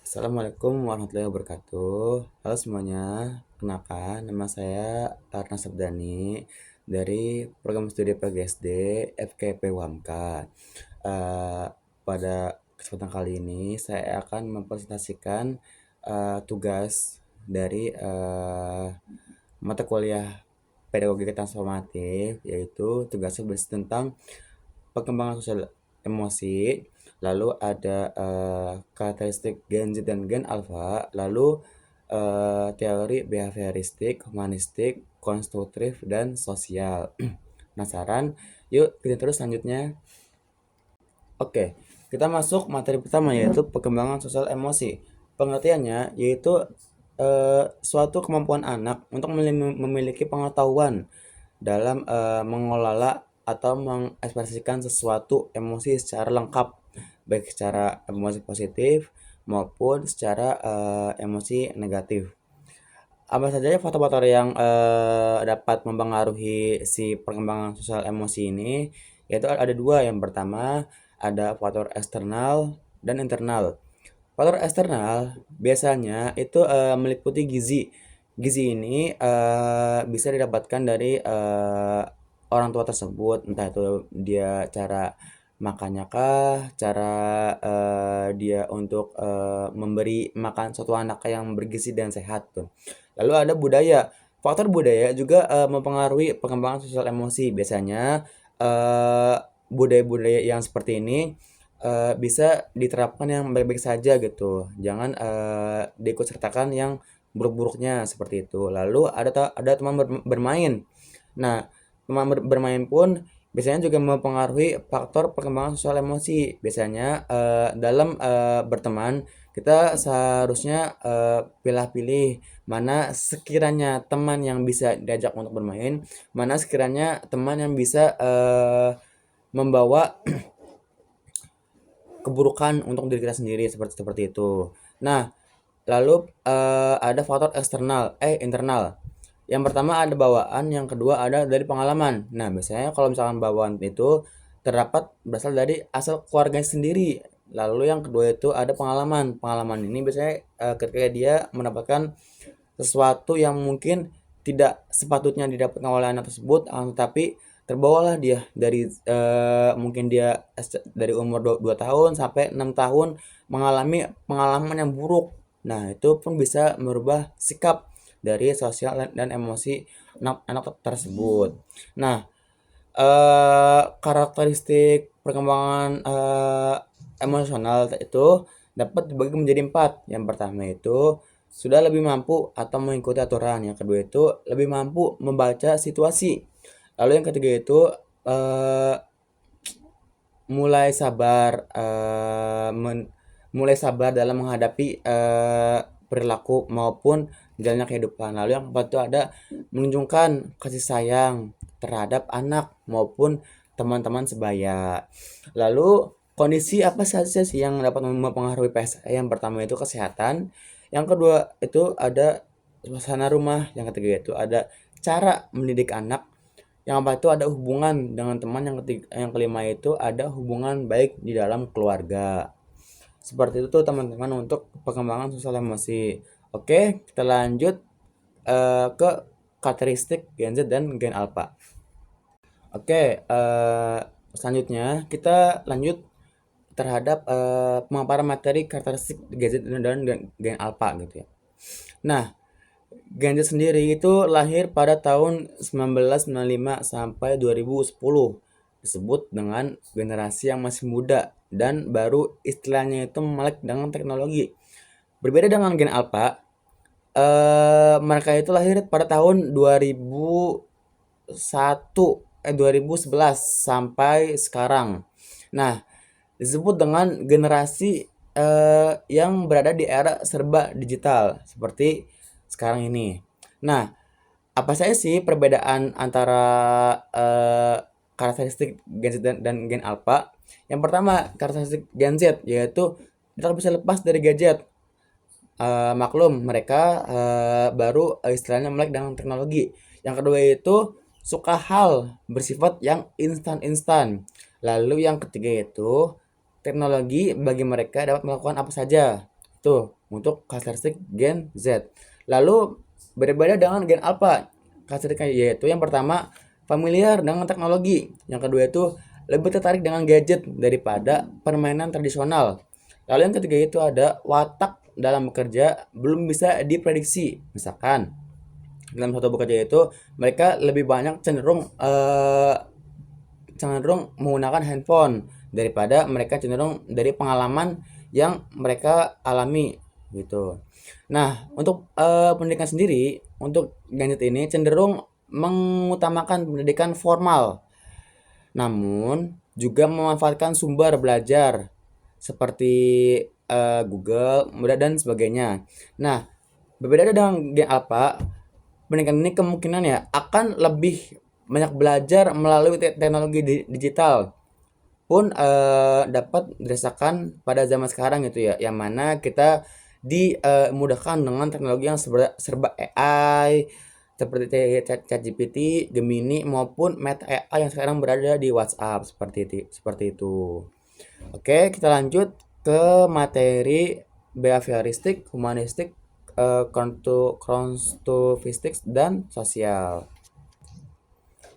Assalamualaikum warahmatullahi wabarakatuh. Halo semuanya, kenalkan nama saya Arna Sabdani dari program studi PGSD FKP Wamka. Eh, Pada kesempatan kali ini saya akan mempresentasikan tugas dari mata kuliah Pedagogi Transformatif, yaitu tugasnya berisi tentang perkembangan sosial emosi, lalu ada karakteristik Gen Z dan Gen Alpha, lalu teori behavioristik, humanistik, konstruktif, dan sosial. Penasaran? Yuk kita terus selanjutnya. Oke, kita masuk materi pertama yaitu perkembangan sosial emosi. Pengertiannya yaitu suatu kemampuan anak untuk memiliki pengetahuan dalam mengelola atau mengekspresikan sesuatu emosi secara lengkap, baik secara emosi positif maupun secara emosi negatif. Apa saja ya faktor-faktor yang dapat mempengaruhi si perkembangan sosial emosi ini? Yaitu ada dua. Yang pertama ada faktor eksternal dan internal. Faktor eksternal biasanya itu meliputi gizi. Gizi ini bisa didapatkan dari orang tua tersebut, entah itu dia cara makannya kah, cara dia untuk memberi makan suatu anak yang bergizi dan sehat tuh. Lalu ada budaya. Faktor budaya juga mempengaruhi perkembangan sosial emosi. Biasanya eh, budaya-budaya yang seperti ini bisa diterapkan yang baik-baik saja gitu. Jangan diikut sertakan yang buruk-buruknya seperti itu. Lalu ada teman bermain. Nah, teman bermain pun biasanya juga mempengaruhi faktor perkembangan sosial emosi. Biasanya dalam berteman kita seharusnya pilih-pilih mana sekiranya teman yang bisa diajak untuk bermain, mana sekiranya teman yang bisa membawa keburukan untuk diri kita sendiri seperti seperti itu. Nah, lalu ada faktor internal. Yang pertama ada bawaan, yang kedua ada dari pengalaman. Nah, biasanya kalau misalkan bawaan itu terdapat berasal dari asal keluarga sendiri. Lalu yang kedua itu ada pengalaman. Pengalaman ini biasanya ketika dia mendapatkan sesuatu yang mungkin tidak sepatutnya didapatkan oleh anak tersebut, tetapi terbawalah dia dari mungkin dia dari umur 2 tahun sampai 6 tahun mengalami pengalaman yang buruk. Nah, itu pun bisa merubah sikap dari sosial dan emosi anak tersebut. Nah, karakteristik perkembangan emosional itu dapat dibagi menjadi 4. Yang pertama itu sudah lebih mampu atau mengikuti aturan. Yang kedua itu lebih mampu membaca situasi. Lalu yang ketiga itu eh, mulai sabar mulai sabar dalam menghadapi perilaku maupun jalannya kehidupan. Lalu yang keempat itu ada menunjukkan kasih sayang terhadap anak maupun teman-teman sebaya. Lalu kondisi apa saja sih yang dapat mempengaruhi PSA? Yang pertama itu kesehatan, yang kedua itu ada suasana rumah, yang ketiga itu ada cara mendidik anak, yang keempat itu ada hubungan dengan teman, yang kelima itu ada hubungan baik di dalam keluarga. Seperti itu tuh teman-teman untuk perkembangan sosial emosi. Oke, kita lanjut ke karakteristik Gen Z dan Gen Alpha. Oke, selanjutnya kita lanjut terhadap pemaparan materi karakteristik Gen Z dan Gen Alpha gitu ya. Nah, Gen Z sendiri itu lahir pada tahun 1995 sampai 2010. Disebut dengan generasi yang masih muda dan baru istilahnya itu melek dengan teknologi. Berbeda dengan Gen Alpha, mereka itu lahir pada tahun 2011 sampai sekarang. Nah, disebut dengan generasi yang berada di era serba digital seperti sekarang ini. Nah, apa saja sih perbedaan antara karakteristik Gen Z dan Gen Alpha? Yang pertama, karakteristik Gen Z yaitu tidak bisa lepas dari gadget. Maklum mereka baru istilahnya melek dengan teknologi. Yang kedua itu suka hal bersifat yang instan-instan. Lalu yang ketiga itu teknologi bagi mereka dapat melakukan apa saja. Tuh, untuk karakteristik gen Z. Lalu berbeda dengan gen alpha. Karakteristiknya yaitu yang pertama familiar dengan teknologi, yang kedua itu lebih tertarik dengan gadget daripada permainan tradisional. Lalu yang ketiga itu ada watak dalam bekerja belum bisa diprediksi. Misalkan dalam satu bekerja itu mereka lebih banyak cenderung menggunakan handphone daripada mereka cenderung dari pengalaman yang mereka alami gitu. Nah, untuk pendidikan sendiri, untuk gadget ini cenderung mengutamakan pendidikan formal, namun juga memanfaatkan sumber belajar seperti Google, dan sebagainya. Nah, berbeda dengan Gen Alpha, pendidikan ini kemungkinan ya akan lebih banyak belajar melalui teknologi digital pun dapat dirasakan pada zaman sekarang gitu ya, yang mana kita dimudahkan dengan teknologi yang serba AI seperti ChatGPT, Gemini maupun Meta AI yang sekarang berada di WhatsApp seperti itu. Oke, kita lanjut ke materi behavioristik, humanistik, konstruktivistik dan sosial.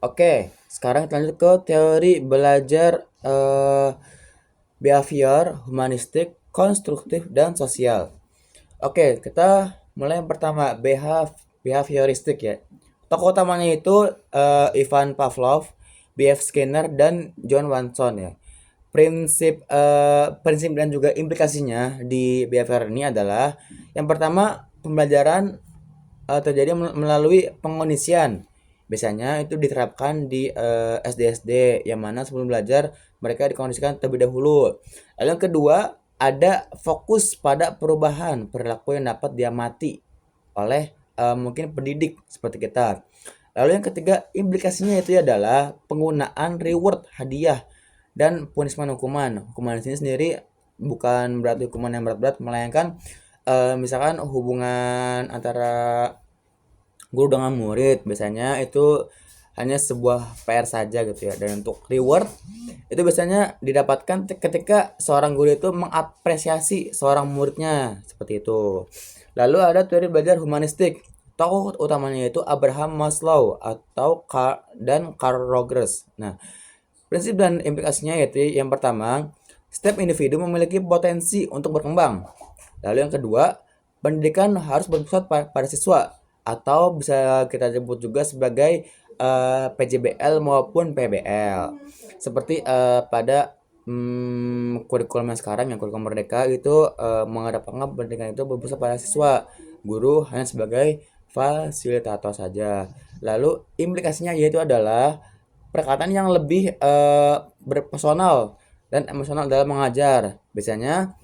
Oke, sekarang kita lanjut ke teori belajar behavior, humanistik, konstruktif, dan sosial. Oke, kita mulai yang pertama, behavioristik ya. Tokoh utamanya itu Ivan Pavlov, B.F. Skinner, dan John Watson ya. Prinsip dan juga implikasinya di behavior ini adalah yang pertama pembelajaran terjadi melalui pengondisian. Biasanya itu diterapkan di SD-SD yang mana sebelum belajar mereka dikondisikan terlebih dahulu. Lalu yang kedua, ada fokus pada perubahan perilaku yang dapat diamati oleh mungkin pendidik seperti kita. Lalu yang ketiga, implikasinya itu adalah penggunaan reward, hadiah, dan punishment hukuman. Hukuman di sini sendiri bukan berarti hukuman yang berat-berat, melainkan misalkan hubungan antara guru dengan murid biasanya itu hanya sebuah PR saja gitu ya. Dan untuk reward itu biasanya didapatkan ketika seorang guru itu mengapresiasi seorang muridnya seperti itu. Lalu ada teori belajar humanistik. Tokoh utamanya itu Abraham Maslow dan Carl Rogers. Nah, prinsip dan implikasinya yaitu yang pertama, setiap individu memiliki potensi untuk berkembang. Lalu yang kedua, pendidikan harus berpusat pada siswa atau bisa kita sebut juga sebagai PJBL maupun PBL. Seperti pada kurikulum yang sekarang yang kurikulum Merdeka itu mengedepankan pendidikan itu berpusat pada siswa. Guru hanya sebagai fasilitator saja. Lalu implikasinya yaitu adalah perkataan yang lebih berpersonal dan emosional dalam mengajar. Biasanya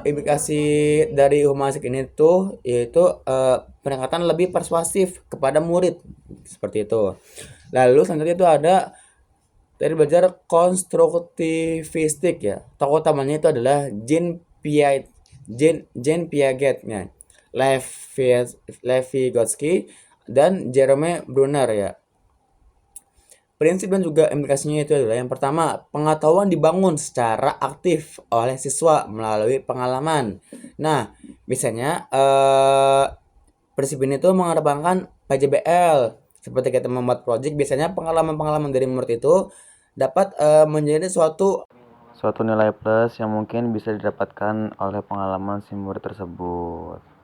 implikasi dari humanistik ini tuh yaitu pendekatan lebih persuasif kepada murid seperti itu. Lalu selanjutnya itu ada dari belajar konstruktivistik ya. Tokoh utamanya itu adalah Jean Piaget ya. Levi Vygotsky dan Jerome Brunner ya. Prinsip dan juga implikasinya itu adalah yang pertama, pengetahuan dibangun secara aktif oleh siswa melalui pengalaman. Nah, biasanya prinsip ini tuh mengedepankan PJBL. Seperti kita membuat project, biasanya pengalaman-pengalaman dari murid itu dapat menjadi suatu nilai plus yang mungkin bisa didapatkan oleh pengalaman si murid tersebut.